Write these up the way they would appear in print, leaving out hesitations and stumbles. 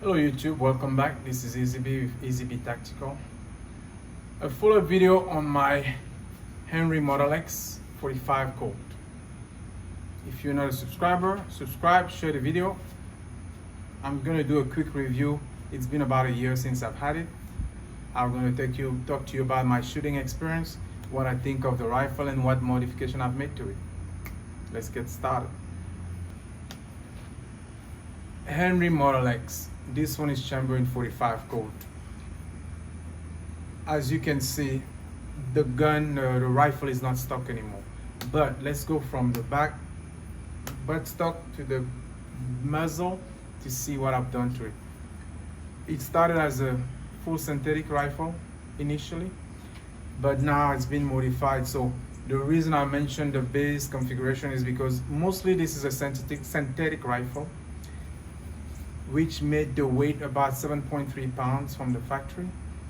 Hello YouTube, welcome back. This is EasyB with EasyB Tactical. A follow-up video on my Henry Model X 45 Colt. If you're not a subscriber, subscribe, share the video. I'm gonna do a quick review. It's been about a year since I've had it. I'm gonna talk to you about my shooting experience, what I think of the rifle, and what modification I've made to it. Let's get started. Henry Model X. This one is chambered in 45 Colt. As you can see, the rifle is not stock anymore. But let's go from the back buttstock to the muzzle to see what I've done to it. It started as a full synthetic rifle initially, but now it's been modified. So the reason I mentioned the base configuration is because mostly this is a synthetic rifle, which made the weight about 7.3 pounds from the factory.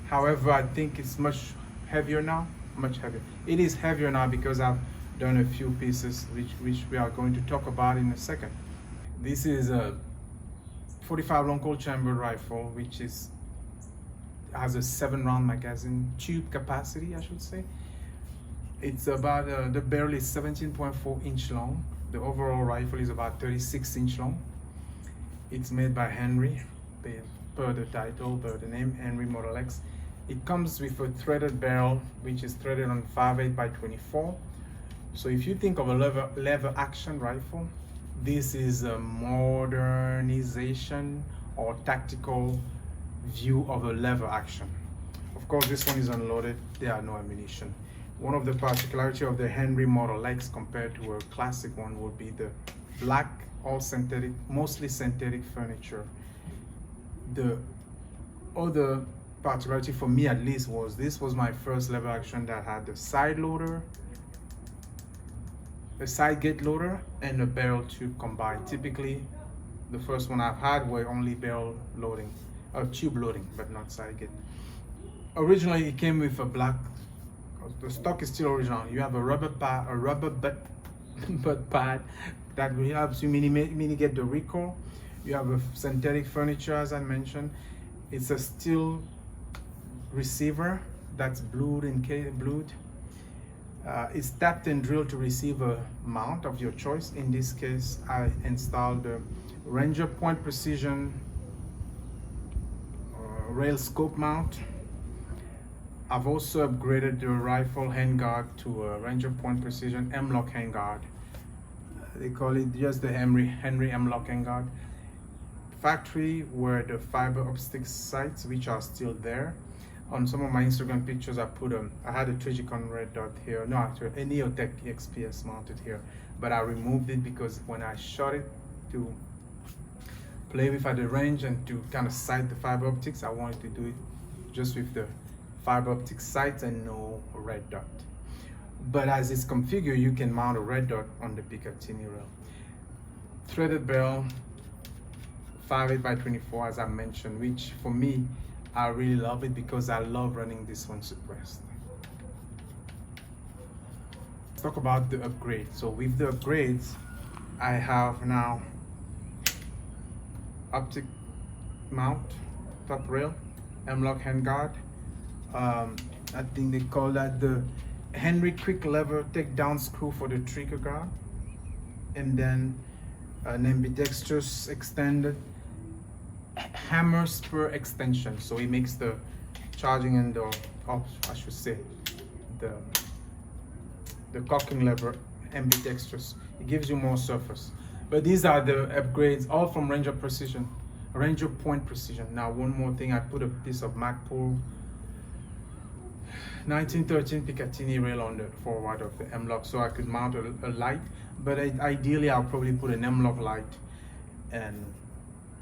However, I think it's much heavier now, much heavier. It is heavier now because I've done a few pieces which we are going to talk about in a second. This is a 45 long Colt chambered rifle, which has a 7-round magazine tube capacity, I should say. It's about, the barrel is 17.4 inch long. The overall rifle is about 36 inch long. It's made by Henry, per the title, per the name, Henry Model X. It comes with a threaded barrel, which is threaded on 5.8 by 24. So if you think of a lever action rifle, this is a modernization or tactical view of a lever action. Of course, this one is unloaded. There are no ammunition. One of the particularities of the Henry Model X compared to a classic one would be the black, all synthetic, mostly synthetic furniture. The other particularity for me, at least, was this was my first lever action that had the side loader, a side gate loader, and a barrel tube combined. Typically, the first one I've had were only barrel loading, or tube loading, but not side gate. Originally, it came with a black. The stock is still original. You have a rubber butt pad that helps you mitigate the recoil. You have a synthetic furniture, as I mentioned. It's a steel receiver that's blued. It's tapped and drilled to receive a mount of your choice. In this case, I installed the Rangerpoint Precision rail scope mount. I've also upgraded the rifle handguard to a Rangerpoint Precision M-Lock handguard. They call it just the Henry M-Lock handguard. Factory were the fiber optic sights, which are still there. On some of my Instagram pictures, I had a Trigicon red dot here. No, actually, a Neotech XPS mounted here, but I removed it because when I shot it to play with at the range and to kind of sight the fiber optics, I wanted to do it just with the fiber optic sights and no red dot. But as it's configured, you can mount a red dot on the Picatinny rail. Threaded barrel, 5.8 by 24, as I mentioned, which for me, I really love it because I love running this one suppressed. Let's talk about the upgrade. So with the upgrades, I have now optic mount, top rail, M-Lock handguard. I think they call that the Henry quick lever takedown screw for the trigger guard, and then an ambidextrous extended hammer spur extension. So it makes the charging and the cocking lever ambidextrous. It gives you more surface. But these are the upgrades, all from Rangerpoint Precision. Now, one more thing, I put a piece of Magpul 1913 Picatinny rail on the forward of the M-Lock so I could mount a light, but ideally I'll probably put an M-Lock light and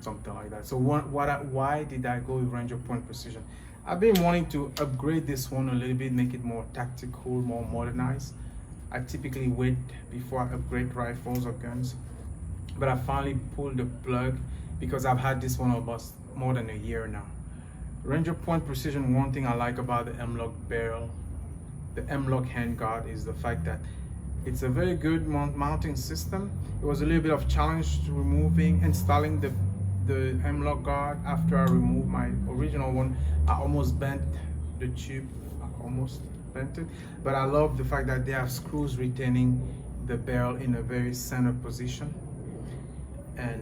something like that. So why did I go with Rangerpoint Precision? I've been wanting to upgrade this one a little bit, make it more tactical, more modernized. I typically wait before I upgrade rifles or guns, but I finally pulled the plug because I've had this one almost more than a year now. Rangerpoint Precision, one thing I like about the M-Lock barrel, the M-Lock handguard, is the fact that it's a very good mounting system. It was a little bit of challenge to installing the the M-lock guard, after I removed my original one, I almost bent the tube. I almost bent it, but I love the fact that they have screws retaining the barrel in a very center position and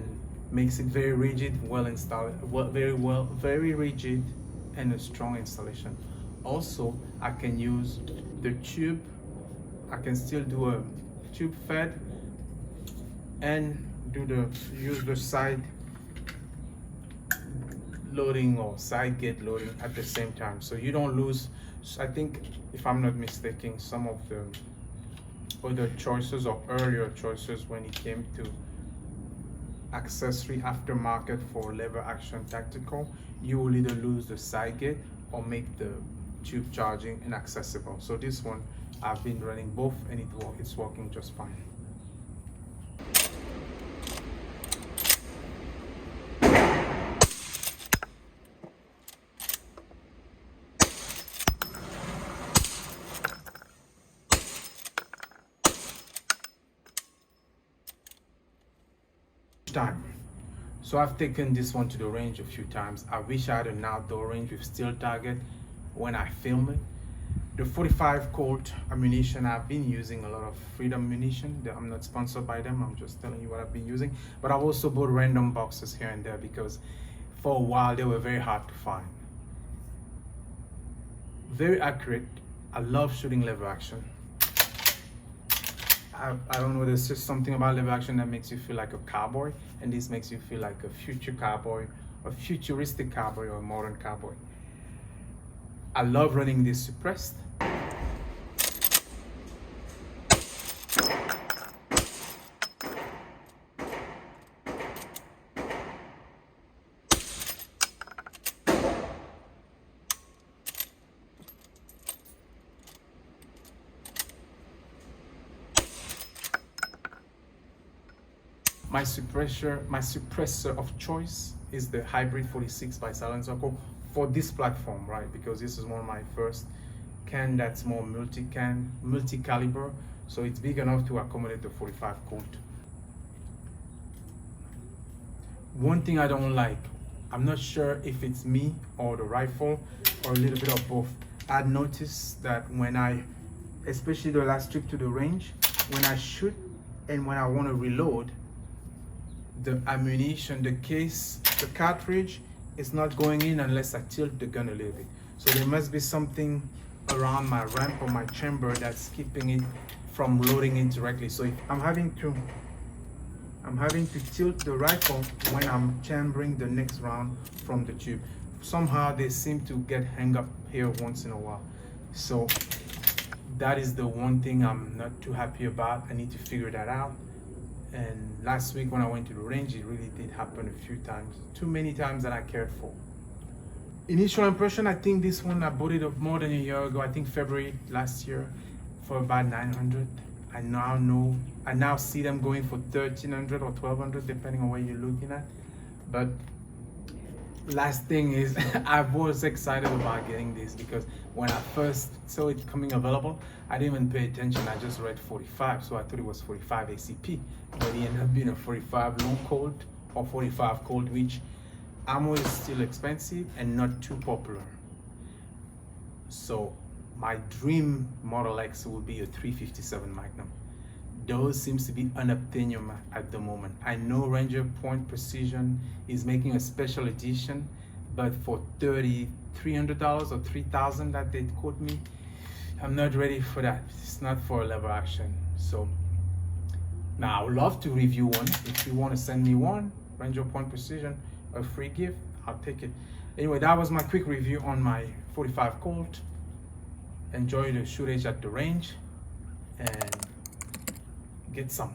makes it very rigid, well installed, very rigid and a strong installation. Also, I can use the tube. I can still do a tube fed and use the side loading or side gate loading at the same time, so you don't lose. I think, if I'm not mistaken, some of the other choices or earlier choices when it came to accessory aftermarket for lever action tactical, you will either lose the side gate or make the tube charging inaccessible. So this one, I've been running both and it's working just fine. Time. So I've taken this one to the range a few times. I wish I had an outdoor range with steel target when I film it. The 45 Colt ammunition, I've been using a lot of Freedom ammunition. I'm not sponsored by them, I'm just telling you what I've been using. But I've also bought random boxes here and there because for a while they were very hard to find. Very accurate. I love shooting lever action. I don't know, there's just something about lever action that makes you feel like a cowboy, and this makes you feel like a future cowboy, a futuristic cowboy, or a modern cowboy. I love running this suppressed. My suppressor of choice is the Hybrid 46 by Silencer for this platform, right? Because this is one of my first can that's more multi-caliber, so it's big enough to accommodate the 45 Colt. One thing I don't like, I'm not sure if it's me or the rifle or a little bit of both. I'd noticed that when especially the last trip to the range, when I shoot and when I want to reload, the ammunition, the case, the cartridge is not going in unless I tilt the gun a little bit. So there must be something around my ramp or my chamber that's keeping it from loading in directly. So if I'm having to tilt the rifle when I'm chambering the next round from the tube. Somehow they seem to get hung up here once in a while. So that is the one thing I'm not too happy about. I need to figure that out. And last week when I went to the range, it really did happen a few times, too many times that I cared for. Initial impression, I think this one, I bought it more than a year ago, I think February last year, for about 900. I now see them going for 1300 or 1200, depending on what you're looking at. But last thing is, I was excited about getting this because when I first saw it coming available, I didn't even pay attention. I just read 45, so I thought it was 45 ACP, but it ended up being a 45 long Colt or 45 Colt, which ammo is still expensive and not too popular. So my dream Model X would be a 357 Magnum. Those seems to be unobtainium at the moment. I know Rangerpoint Precision is making a special edition, but for $300 or $3,000 that they quote me, I'm not ready for that. It's not for a lever action. So now I would love to review one. If you want to send me one, Rangerpoint Precision, a free gift, I'll take it. Anyway, that was my quick review on my 45 Colt. Enjoy the shootage at the range and get some.